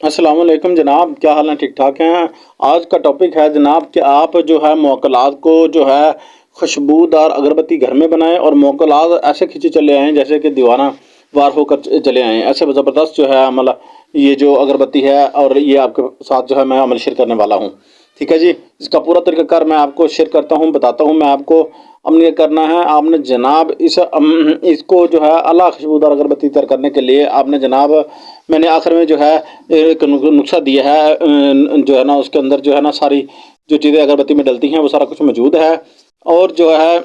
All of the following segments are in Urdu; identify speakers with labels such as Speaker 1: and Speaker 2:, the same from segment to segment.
Speaker 1: السلام علیکم جناب، کیا حال ہیں؟ ٹھیک ٹھاک ہیں؟ آج کا ٹاپک ہے جناب کہ آپ جو ہے موکلات کو جو ہے خوشبودار اگربتی گھر میں بنائیں اور موکلات ایسے کھینچے چلے آئیں جیسے کہ دیوانہ وار ہو کر چلے آئیں۔ ایسے زبردست جو ہے عمل یہ جو اگربتی ہے، اور یہ آپ کے ساتھ جو ہے میں عمل شیئر کرنے والا ہوں، ٹھیک ہے جی۔ اس کا پورا طریقہ کار میں آپ کو شیئر کرتا ہوں، بتاتا ہوں میں آپ کو۔ عمل یہ کرنا ہے، آپ نے جناب اس کو جو ہے اعلیٰ خوشبودار اگربتی تیار کرنے کے لیے آپ نے جناب، میں نے آخر میں جو ہے ایک نسخہ دیا ہے، جو ہے نا اس کے اندر جو ہے نا ساری جو چیزیں اگربتی میں ڈلتی ہیں وہ سارا کچھ موجود ہے، اور جو ہے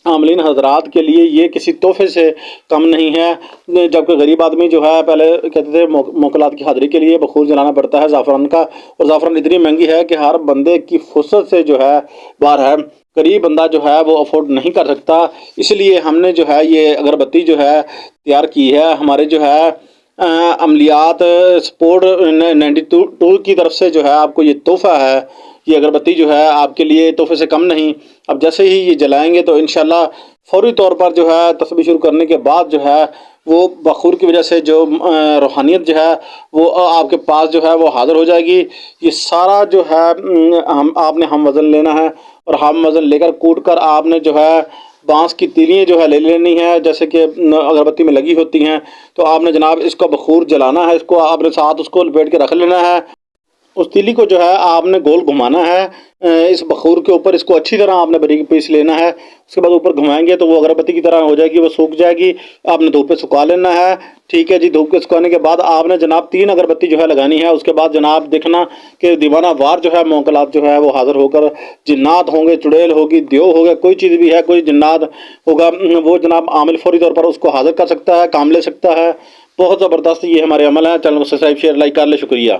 Speaker 1: عاملین حضرات کے لیے یہ کسی تحفے سے کم نہیں ہے۔ جبکہ غریب آدمی جو ہے پہلے کہتے تھے موکلات کی حاضری کے لیے بخور جلانا پڑتا ہے زعفران کا، اور زعفران اتنی مہنگی ہے کہ ہر بندے کی فرصت سے جو ہے باہر ہے، غریب بندہ جو ہے وہ افورڈ نہیں کر سکتا۔ اس لیے ہم نے جو ہے یہ اگربتی جو ہے تیار کی ہے، ہمارے جو ہے عملیات سپورٹ 92 کی طرف سے جو ہے آپ کو یہ تحفہ ہے۔ یہ اگربتی جو ہے آپ کے لیے تحفے سے کم نہیں۔ اب جیسے ہی یہ جلائیں گے تو انشاءاللہ فوری طور پر جو ہے تسبیح شروع کرنے کے بعد جو ہے وہ بخور کی وجہ سے جو روحانیت جو ہے وہ آپ کے پاس جو ہے وہ حاضر ہو جائے گی۔ یہ سارا جو ہے آپ نے ہم وزن لینا ہے، اور ہم وزن لے کر کوٹ کر آپ نے جو ہے بانس کی تیلیاں جو ہے لے لینی ہے، جیسے کہ اگربتی میں لگی ہوتی ہیں۔ تو آپ نے جناب اس کا بخور جلانا ہے، اس کو آپ نے ساتھ اس کو لپیٹ کے رکھ لینا ہے۔ اس تیلی کو جو ہے آپ نے گول گھمانا ہے اس بخور کے اوپر، اس کو اچھی طرح آپ نے باریک پیس لینا ہے۔ اس کے بعد اوپر گھمائیں گے تو وہ اگربتی کی طرح ہو جائے گی، وہ سوکھ جائے گی۔ آپ نے دھوپ پہ سکھا لینا ہے، ٹھیک ہے جی۔ دھوپ پہ سکھانے کے بعد آپ نے جناب 3 اگربتی جو ہے لگانی ہے۔ اس کے بعد جناب دیکھنا کہ دیوانہ وار جو ہے موکلات جو ہے وہ حاضر ہو کر، جنات ہوں گے، چڑیل ہوگی، دیو ہوگا، کوئی چیز بھی ہے، کوئی جنات ہوگا، وہ جناب عامل فوری طور پر اس کو حاضر کر سکتا ہے، کام لے سکتا ہے۔ بہت زبردست یہ ہمارے عمل ہیں۔ چینل کو سبسکرائب، شیئر، لائک کر لیں، شکریہ۔